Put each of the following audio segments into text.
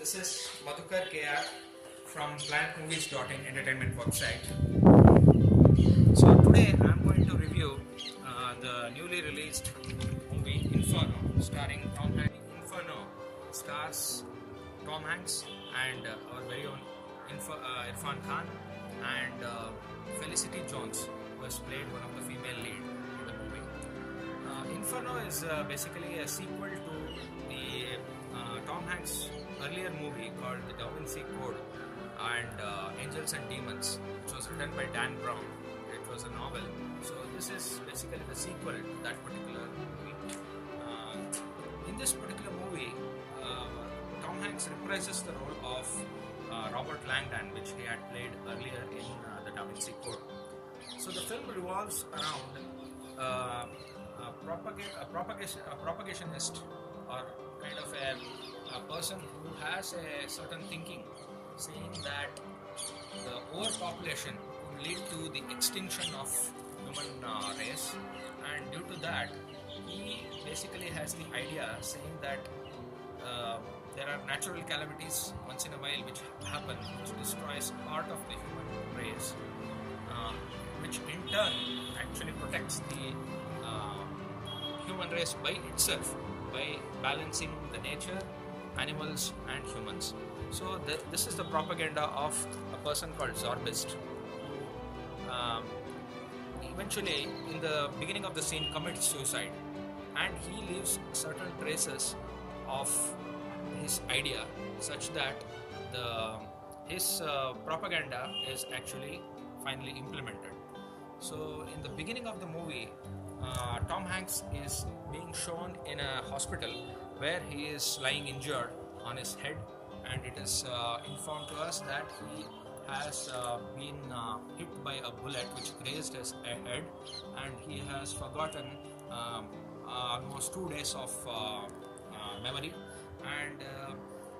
This is Madhukar KR from plantmovies.in entertainment website. So today I am going to review the newly released movie Inferno, starring Tom Hanks. Inferno stars Tom Hanks and our very own Irfan Khan and Felicity Jones, who has played one of the female lead in the movie. Inferno is basically a sequel to the Tom Hanks' earlier movie called The Da Vinci Code and Angels and Demons, which was written by Dan Brown. It was a novel. So this is basically the sequel to that particular movie. In this particular movie, Tom Hanks reprises the role of Robert Langdon, which he had played earlier in The Da Vinci Code. So the film revolves around a propagationist, or kind of a person who has a certain thinking, saying that the overpopulation would lead to the extinction of human race, and due to that he basically has the idea saying that there are natural calamities once in a while which happen, which destroys part of the human race, which in turn actually protects the human race by itself, by balancing the nature, animals and humans. So this is the propaganda of a person called Zorbist, who eventually in the beginning of the scene commits suicide, and he leaves certain traces of his idea such that his propaganda is actually finally implemented. So in the beginning of the movie, Tom Hanks is being shown in a hospital where he is lying injured on his head, and it is informed to us that he has been hit by a bullet which grazed his head, and he has forgotten almost 2 days of memory, and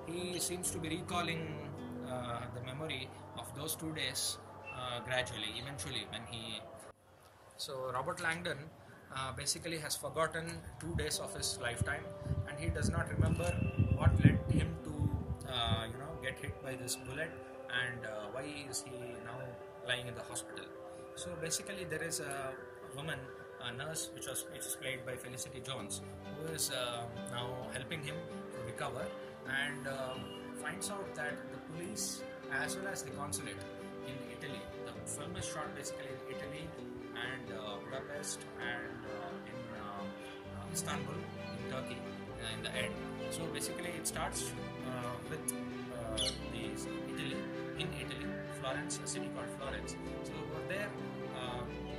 he seems to be recalling the memory of those 2 days gradually, eventually when he... So Robert Langdon basically has forgotten 2 days of his lifetime, and he does not remember what led him to get hit by this bullet, and why is he now lying in the hospital. So basically there is a woman, a nurse, which is played by Felicity Jones, who is now helping him to recover, and finds out that the police as well as the consulate in Italy, the film is shot basically in Italy and Budapest and in Istanbul in Turkey in the end. So basically it starts with Italy, Florence, a city called Florence. So over there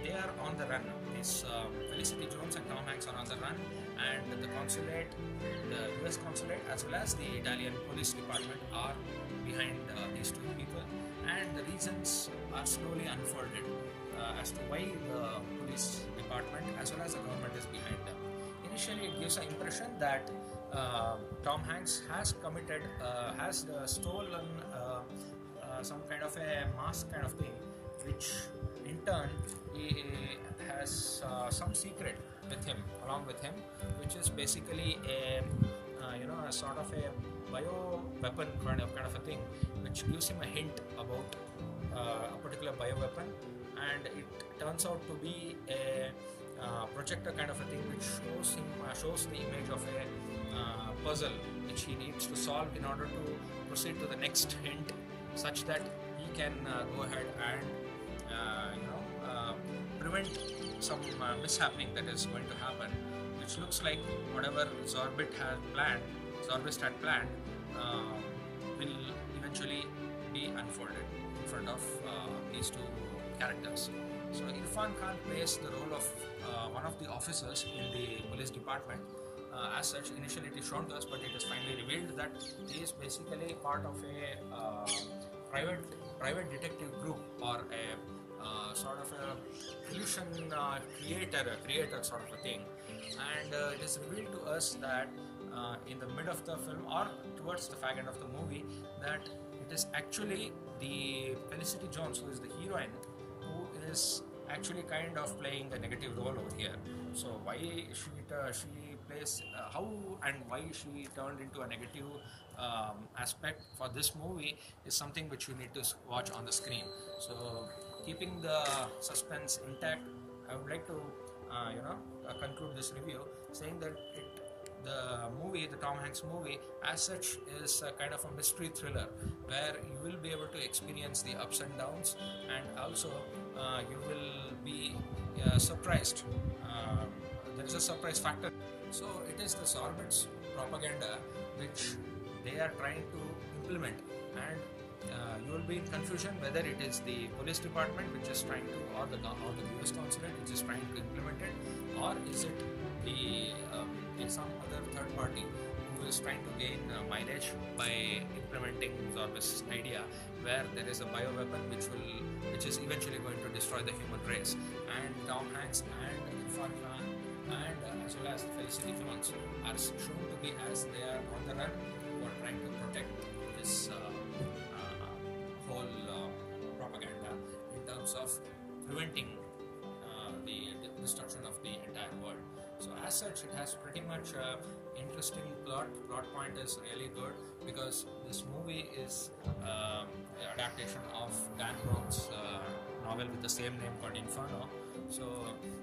they are on the run. These Felicity Jones and Tom Hanks are on the run, and the consulate, the US consulate as well as the Italian police department are behind these two people, and the reasons are slowly unfolded as to why the police department as well as the government is behind them. Initially it gives an impression that Tom Hanks has stolen some kind of a mask kind of thing, which in turn he has some secret with him, along with him, which is basically a sort of a bio weapon kind of a thing, which gives him a hint about a particular bio weapon, and it turns out to be a projector kind of a thing, which shows the image of a puzzle which he needs to solve in order to proceed to the next hint, such that he can go ahead and prevent some mishappening that is going to happen, which looks like whatever Zorbist had planned will eventually be unfolded in front of these two characters. So Irfan Khan plays the role of one of the officers in the police department. As such, initially it is shown to us, but it is finally revealed that he is basically part of a private detective group, or a sort of a illusion creator sort of a thing. And it is revealed to us that in the mid of the film, or towards the fag end of the movie, that it is actually the Felicity Jones, who is the heroine, who is actually kind of playing the negative role over here. So why she plays, how and why she turned into a negative aspect for this movie is something which you need to watch on the screen. So keeping the suspense intact, I would like to conclude this review saying that the Tom Hanks movie, as such, is a kind of a mystery thriller where you will be able to experience the ups and downs, and also you will be surprised. There is a surprise factor. So it is the Sorbet's propaganda which they are trying to implement, and you will be in confusion whether it is the police department which is trying to, or the US consulate which is trying to implement it, or is it the some other third party who is trying to gain mileage by implementing Sorbet's idea, where there is a bioweapon which is eventually going to destroy the human race. And Tom Hanks and Irfan Khan and as well as Felicity Jones are shown to be, as they are on the run, who are trying to protect this whole propaganda in terms of preventing the destruction of the entire world. So as such, it has pretty much interesting plot point is really good, because this movie is an adaptation of Dan Brown's novel with the same name called Inferno. So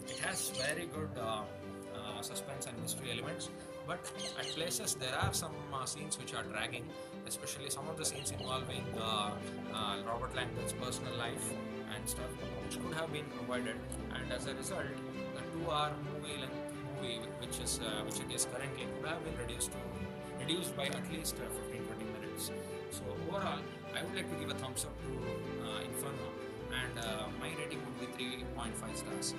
it has very good suspense and mystery elements, but at places there are some scenes which are dragging, especially some of the scenes involving Robert Langdon's personal life and stuff, which could have been avoided, and as a result, the 2-hour movie which it is currently could have been reduced by at least 15-20 minutes. So overall, I would like to give a thumbs up to Inferno, and my rating would be 3.5 stars.